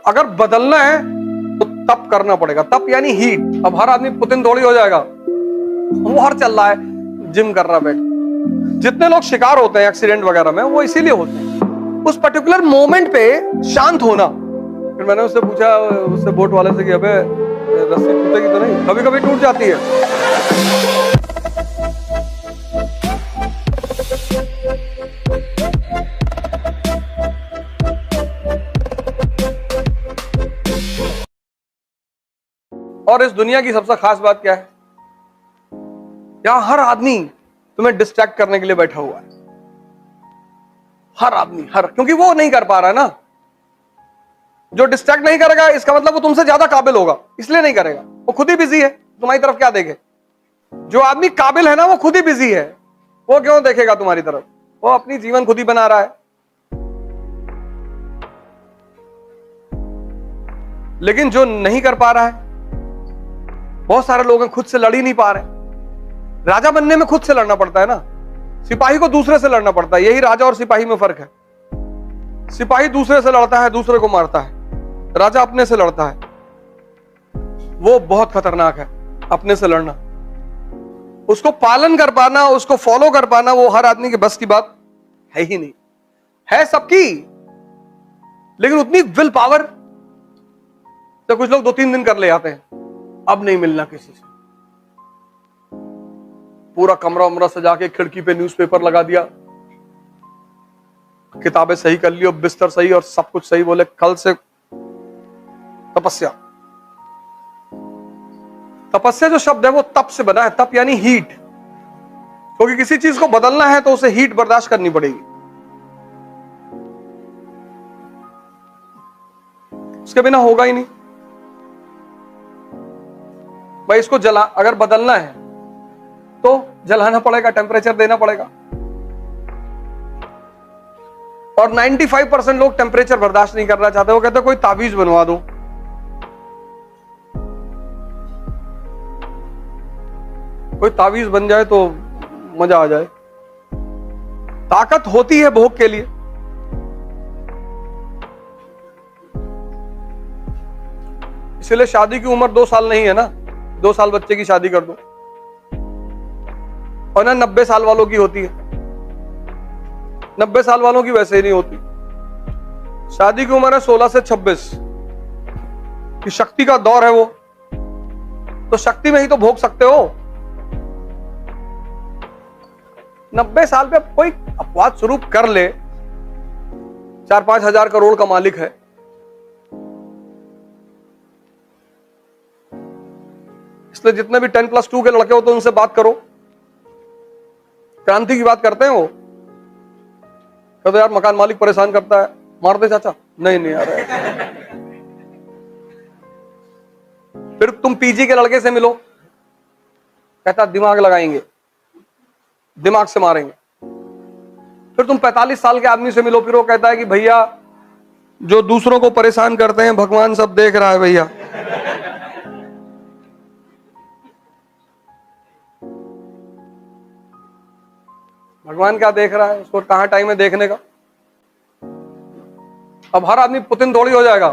अगर बदलना है तो तप करना पड़ेगा। तप यानी हीट। अब हर आदमी पुतिन थोड़ी हो जाएगा, वॉर चल रहा है, जिम कर रहा बैठ। जितने लोग शिकार होते हैं एक्सीडेंट वगैरह में, वो इसीलिए होते हैं। उस पर्टिकुलर मोमेंट पे शांत होना। फिर मैंने उससे पूछा, उससे बोट वाले से कि अबे रस्सी टूटेगी तो नहीं? कभी कभी टूट जाती है। और इस दुनिया की सबसे खास बात क्या है? यहां हर आदमी तुम्हें डिस्ट्रैक्ट करने के लिए बैठा हुआ है। हर आदमी, क्योंकि वो नहीं कर पा रहा है ना। जो डिस्ट्रैक्ट नहीं करेगा इसका मतलब वो तुमसे ज्यादा काबिल होगा, इसलिए नहीं करेगा। वो खुद ही बिजी है, तुम्हारी तरफ क्या देखे? जो आदमी काबिल है ना, वो खुद ही बिजी है, वो क्यों देखेगा तुम्हारी तरफ? वो अपनी जीवन खुद ही बना रहा है। लेकिन जो नहीं कर पा रहा है, बहुत सारे लोग खुद से लड़ ही नहीं पा रहे। राजा बनने में खुद से लड़ना पड़ता है ना, सिपाही को दूसरे से लड़ना पड़ता है। यही राजा और सिपाही में फर्क है। सिपाही दूसरे से लड़ता है, दूसरे को मारता है। राजा अपने से लड़ता है। वो बहुत खतरनाक है, अपने से लड़ना। उसको पालन कर पाना, उसको फॉलो कर पाना, वो हर आदमी के बस की बात है ही नहीं। है सबकी, लेकिन उतनी विल पावर तो कुछ लोग 2-3 दिन कर ले आते हैं। अब नहीं मिलना किसी से। पूरा कमरा उमरा सजा के, खिड़की पे न्यूज़पेपर लगा दिया, किताबें सही कर ली और बिस्तर सही और सब कुछ सही। बोले कल से तपस्या। तपस्या जो शब्द है वो तप से बना है। तप यानी हीट। क्योंकि किसी चीज को बदलना है तो उसे हीट बर्दाश्त करनी पड़ेगी। उसके बिना होगा ही नहीं भाई। इसको अगर बदलना है तो जलाना पड़ेगा, टेम्परेचर देना पड़ेगा। और 95% लोग टेम्परेचर बर्दाश्त नहीं करना चाहते। वो कहते कोई ताबीज बनवा दो। कोई ताबीज बन जाए तो मजा आ जाए। ताकत होती है भोग के लिए। इसलिए शादी की उम्र 2 साल नहीं है ना। 2 साल बच्चे की शादी कर दो, और ना 90 साल वालों की होती है। 90 साल वालों की वैसे ही नहीं होती। शादी की उम्र है 16 से 26 की। शक्ति का दौर है वो, तो शक्ति में ही तो भोग सकते हो। 90 साल पे कोई अपवाद स्वरूप कर ले, 4-5 हजार करोड़ का मालिक है, इसलिए जितने भी 10+2 के लड़के हो तो उनसे बात करो। क्रांति की बात करते हैं वो, कहते यार मकान मालिक परेशान करता है, मार दे चाचा। नहीं यार। फिर तुम पीजी के लड़के से मिलो, कहता दिमाग लगाएंगे, दिमाग से मारेंगे। फिर तुम 45 साल के आदमी से मिलो, फिर वो कहता है कि भैया जो दूसरों को परेशान करते हैं भगवान सब देख रहा है भैया। भगवान क्या देख रहा है? उसको कहां टाइम है देखने का? अब हर आदमी पुतिन थोड़ी हो जाएगा।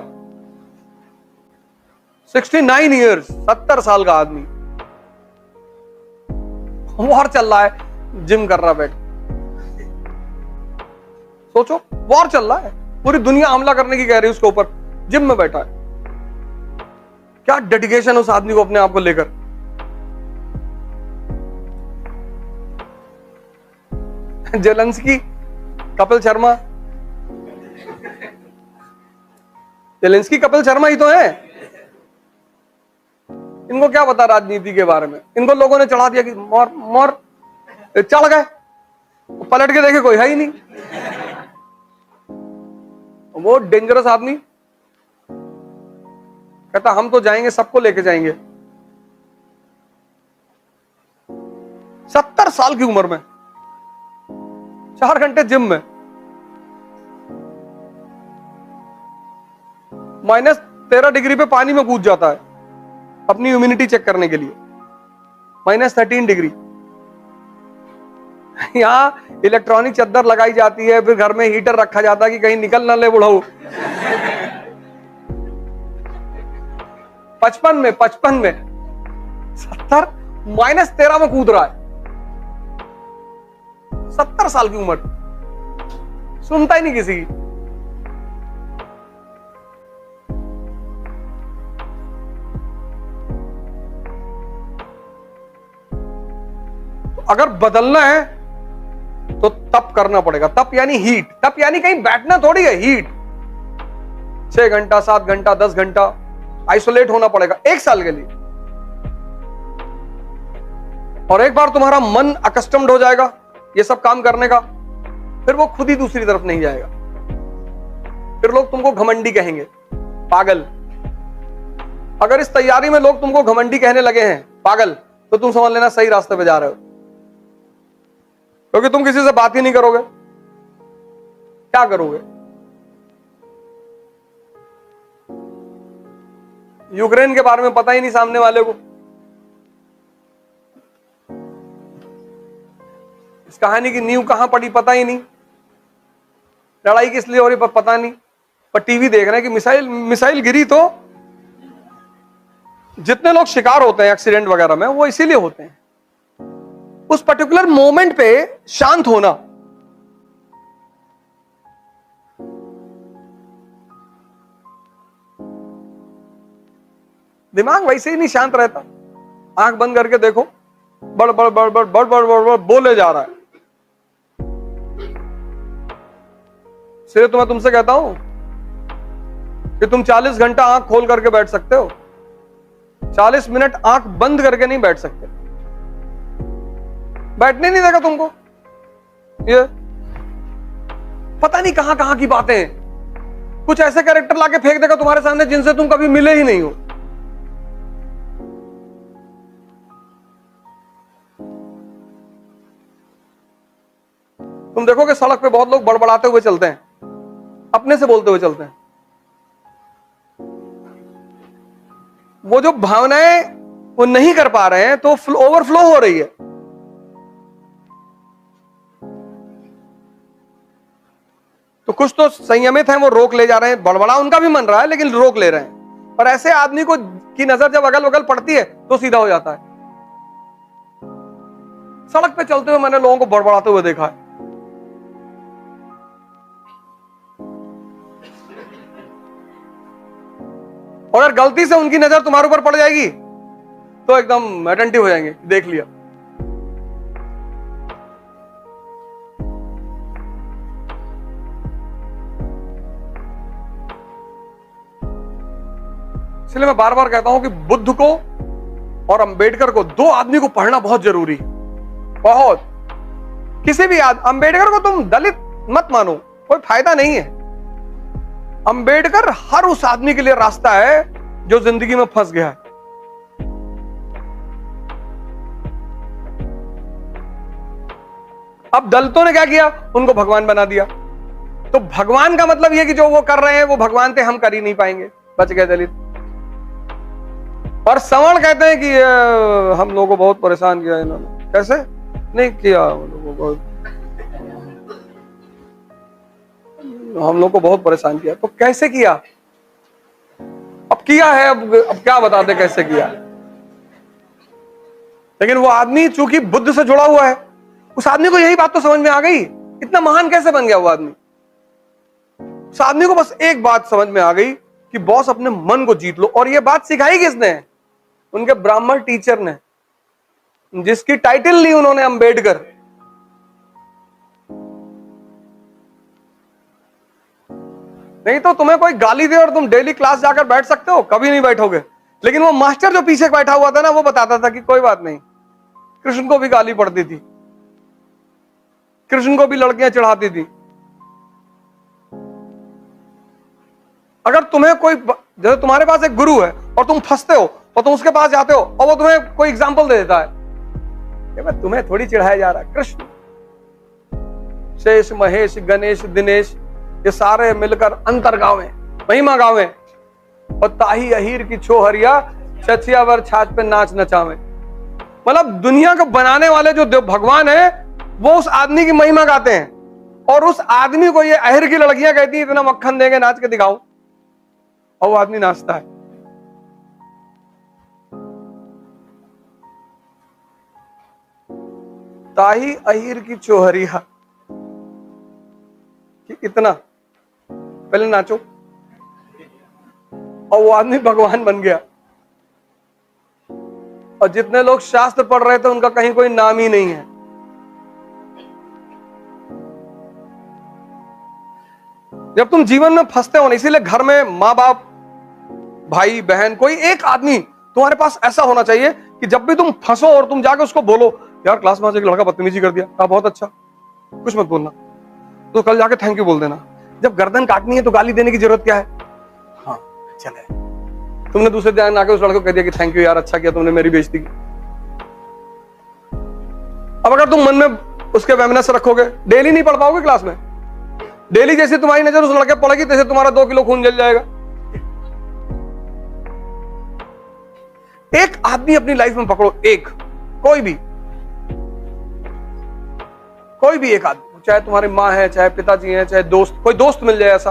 69 ईयर्स, 70 साल का आदमी, वॉर चल रहा है, जिम कर रहा बैठ। सोचो, वॉर चल रहा है, पूरी दुनिया हमला करने की कह रही है उसके ऊपर, जिम में बैठा है। क्या डेडिकेशन उस आदमी को अपने आप को लेकर। जेलेंस्की, कपिल शर्मा, जेलेंस्की कपिल शर्मा ही तो है। इनको क्या पता राजनीति के बारे में? इनको लोगों ने चढ़ा दिया कि मोर चढ़ गए, पलट के देखे कोई है ही नहीं। वो डेंजरस आदमी कहता हम तो जाएंगे, सबको लेके जाएंगे। 70 साल की उम्र में 4 घंटे जिम में, -13 डिग्री पे पानी में कूद जाता है अपनी इम्यूनिटी चेक करने के लिए। -13 डिग्री। यहां इलेक्ट्रॉनिक चद्दर लगाई जाती है, फिर घर में हीटर रखा जाता है कि कहीं निकल ना ले बुढ़ऊ। 55 में 70 -13 में कूद रहा है। 70 साल की उम्र, सुनता ही नहीं किसी की। अगर बदलना है तो तप करना पड़ेगा। तप यानी हीट, तप यानी कहीं बैठना थोड़ी है, हीट। 6 घंटा, 7 घंटा, 10 घंटा आइसोलेट होना पड़ेगा 1 साल के लिए। और एक बार तुम्हारा मन अकस्टम्ड हो जाएगा ये सब काम करने का, फिर वो खुद ही दूसरी तरफ नहीं जाएगा। फिर लोग तुमको घमंडी कहेंगे, पागल। अगर इस तैयारी में लोग तुमको घमंडी कहने लगे हैं, पागल, तो तुम समझ लेना सही रास्ते पे जा रहे हो, क्योंकि तुम किसी से बात ही नहीं करोगे। क्या करोगे? यूक्रेन के बारे में पता ही नहीं सामने वाले को, इस कहानी की नींव कहां पड़ी पता ही नहीं, लड़ाई किस लिए हो रही पता नहीं, पर टीवी देख रहे हैं कि मिसाइल गिरी। तो जितने लोग शिकार होते हैं एक्सीडेंट वगैरह में, वो इसीलिए होते हैं। उस पर्टिकुलर मोमेंट पे शांत होना, दिमाग वैसे ही नहीं शांत रहता। आंख बंद करके देखो, बड़ बड़ बड़ बड़ बड़ बड़ बड़ बोले जा रहा है। इसलिए तो मैं तुमसे कहता हूं कि तुम 40 घंटा आंख खोल करके बैठ सकते हो, 40 मिनट आंख बंद करके नहीं बैठ सकते। बैठने नहीं देगा तुमको। ये पता नहीं कहां कहां की बातें, कुछ ऐसे कैरेक्टर लाके फेंक देगा तुम्हारे सामने जिनसे तुम कभी मिले ही नहीं हो। तुम देखोगे सड़क पे बहुत लोग बड़बड़ाते हुए चलते हैं, अपने से बोलते हुए चलते हैं। वो जो भावनाएं वो नहीं कर पा रहे हैं तो ओवरफ्लो हो रही है। तो कुछ तो संयमित हैं, वो रोक ले जा रहे हैं, बड़बड़ा उनका भी मन रहा है लेकिन रोक ले रहे हैं। पर ऐसे आदमी को की नजर जब अगल बगल पड़ती है तो सीधा हो जाता है। सड़क पे चलते हुए मैंने लोगों को बड़बड़ाते हुए देखा है। और अगर गलती से उनकी नजर तुम्हारे ऊपर पड़ जाएगी तो एकदम अटेंटिव हो जाएंगे, देख लिया। इसलिए मैं बार बार कहता हूं कि बुद्ध को और अंबेडकर को, 2 आदमी को पढ़ना बहुत जरूरी है, बहुत। किसी भी अंबेडकर को तुम दलित मत मानो, कोई फायदा नहीं है। अंबेडकर हर उस आदमी के लिए रास्ता है जो जिंदगी में फंस गया है। अब दलितों ने क्या किया, उनको भगवान बना दिया। तो भगवान का मतलब यह कि जो वो कर रहे हैं वो भगवान थे, हम कर ही नहीं पाएंगे, बच गए दलित। और सवर्ण कहते हैं कि हम लोगों को बहुत परेशान किया इन्होंने। कैसे नहीं किया? हम लोग को बहुत परेशान किया। तो कैसे किया? अब किया है, अब क्या बताते कैसे किया। लेकिन वो आदमी चूंकि बुद्ध से जुड़ा हुआ है, उस आदमी को यही बात तो समझ में आ गई। इतना महान कैसे बन गया वो आदमी? उस आदमी को बस एक बात समझ में आ गई कि बॉस अपने मन को जीत लो। और ये बात सिखाई किसने? उनके ब्राह्मण टीचर ने, जिसकी टाइटल ली उन्होंने अंबेडकर। नहीं तो तुम्हें कोई गाली दे और तुम डेली क्लास जाकर बैठ सकते हो? कभी नहीं बैठोगे। लेकिन वो मास्टर जो पीछे बैठा हुआ था ना, वो बताता था कि कोई बात नहीं, कृष्ण को भी गाली पड़ती थी, कृष्ण को भी लड़कियां चढ़ाती थी। अगर तुम्हें कोई, जैसे तुम्हारे पास एक गुरु है और तुम फंसते हो और तुम उसके पास जाते हो और वो तुम्हें कोई एग्जाम्पल दे देता है कि तुम्हें थोड़ी चढ़ाया जा रहा है, कृष्ण, शेष, महेश, गणेश, दिनेश, ये सारे मिलकर अंतर गावे, महिमा गावे, और ताही अहीर की छोहरिया छछिया वर छाछ पे नाच नचावे। मतलब दुनिया को बनाने वाले जो भगवान है वो उस आदमी की महिमा गाते हैं, और उस आदमी को ये अहिर की लड़कियां कहती हैं इतना मक्खन देंगे, नाच के दिखाओ, और वो आदमी नाचता है। ताही अहिर की चोहरिया, कि इतना पहले नाचो, और वो आदमी भगवान बन गया। और जितने लोग शास्त्र पढ़ रहे थे उनका कहीं कोई नाम ही नहीं है। जब तुम जीवन में फंसते हो ना, इसीलिए घर में माँ बाप, भाई बहन, कोई एक आदमी तुम्हारे पास ऐसा होना चाहिए कि जब भी तुम फंसो और तुम जाके उसको बोलो, यार क्लास में आज एक लड़का बदतमीजी कर दिया, कहा बहुत अच्छा, कुछ मत बोलना, तो कल जाके थैंक यू बोल देना। जब गर्दन काटनी है तो गाली देने की जरूरत क्या है? हाँ चले, तुमने दूसरे दिन आके उस लड़के को कह दिया कि थैंक यू यार, अच्छा किया तुमने मेरी बेइज्जती की। अब अगर तुम मन में उसके वेमनेस रखोगे, डेली नहीं पढ़ पाओगे क्लास में। डेली जैसे तुम्हारी नजर उस लड़के पड़ेगी, तैसे तुम्हारा 2 किलो खून जल जाएगा। एक आदमी अपनी लाइफ में पकड़ो, एक, कोई भी एक आदमी, चाहे तुम्हारी माँ है, चाहे पिताजी है, चाहे दोस्त, कोई दोस्त मिल जाए ऐसा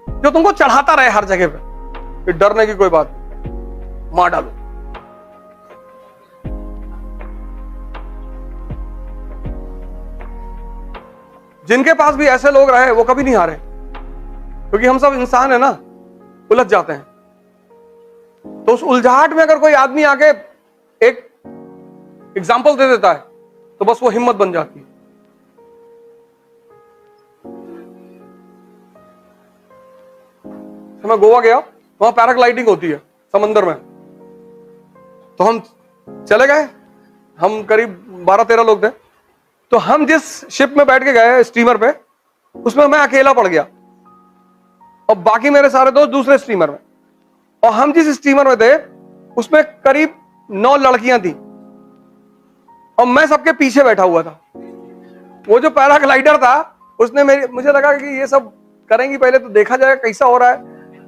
जो तुमको चढ़ाता रहे हर जगह पे, फिर डरने की कोई बात नहीं, मार डालो। जिनके पास भी ऐसे लोग रहे वो कभी नहीं हारे, क्योंकि हम सब इंसान है ना, उलझ जाते हैं। तो उस उलझाहट में अगर कोई आदमी आके एक एग्जाम्पल दे देता है तो बस वो हिम्मत बन जाती है। तो मैं गोवा गया, वहां पैराग्लाइडिंग होती है समंदर में, तो हम चले गए, हम करीब 12-13 लोग थे। तो हम जिस शिप में बैठ के गए स्टीमर पे, उसमें मैं अकेला पड़ गया और बाकी मेरे सारे दोस्त दूसरे स्टीमर में। और हम जिस स्टीमर में थे उसमें करीब 9 लड़कियां थी और मैं सबके पीछे बैठा हुआ था। वो जो पैराग्लाइडर था उसने मुझे लगा कि ये सब करेंगी, पहले तो देखा जाएगा कैसा हो रहा है,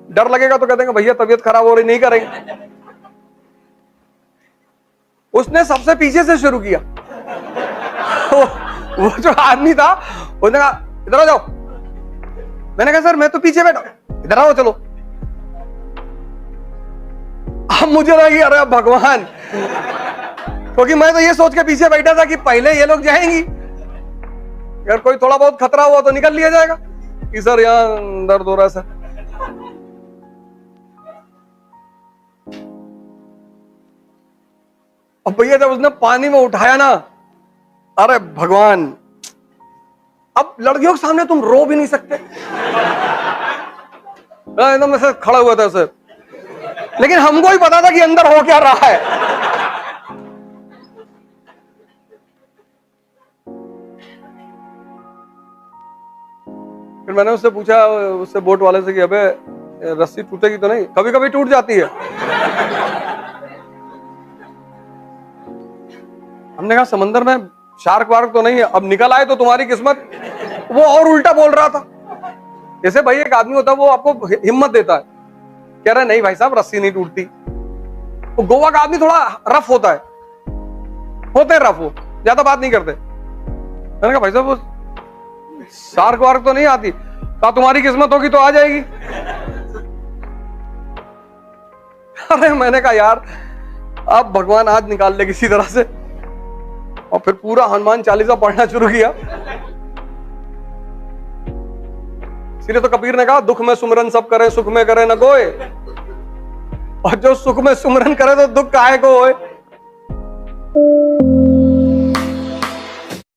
डर लगेगा तो कह देंगे भैया तबीयत खराब हो रही, नहीं करेंगे। उसने सबसे पीछे से शुरू किया। वो जो आदमी था उसने कहा इधर आ जाओ। मैंने कहा सर मैं तो पीछे बैठा, इधर आओ चलो। अब मुझे लगी अरे भगवान, क्योंकि मैं तो ये सोच के पीछे बैठा था कि पहले ये लोग जाएंगी, अगर कोई थोड़ा बहुत खतरा हुआ तो निकल लिया जाएगा कि सर यहां दर्द हो रहा है सर। अब भैया जब उसने पानी में उठाया ना, अरे भगवान, अब लड़कियों के सामने तुम रो भी नहीं सकते, एकदम ऐसे खड़ा हुआ था सर। लेकिन हमको ही पता था कि अंदर हो क्या रहा है। फिर मैंने उससे पूछा, उससे बोट वाले से कि अबे रस्सी टूटेगी तो नहीं? कभी कभी टूट जाती है। हमने कहा समंदर में शार्क वार्क तो नहीं है, अब निकल आए तो तुम्हारी किस्मत। वो और उल्टा बोल रहा था। जैसे भाई एक आदमी होता है वो आपको हिम्मत देता है, कह रहा है नहीं भाई साहब रस्सी नहीं टूटती। तो गोवा का आदमी थोड़ा रफ होता है, होते रफ, वो ज्यादा बात नहीं करते। मैंने कहा भाई साहब वो शार्क वार्क तो नहीं आती? कहा तुम्हारी किस्मत होगी तो आ जाएगी। अरे मैंने कहा यार अब भगवान आज निकाल ले किसी तरह से, और फिर पूरा हनुमान चालीसा पढ़ना शुरू किया। इसलिए तो कबीर ने कहा दुख में सुमरन सब करे, सुख में करे न कोई, और जो सुख में सुमरन करे तो दुख काहे को होए।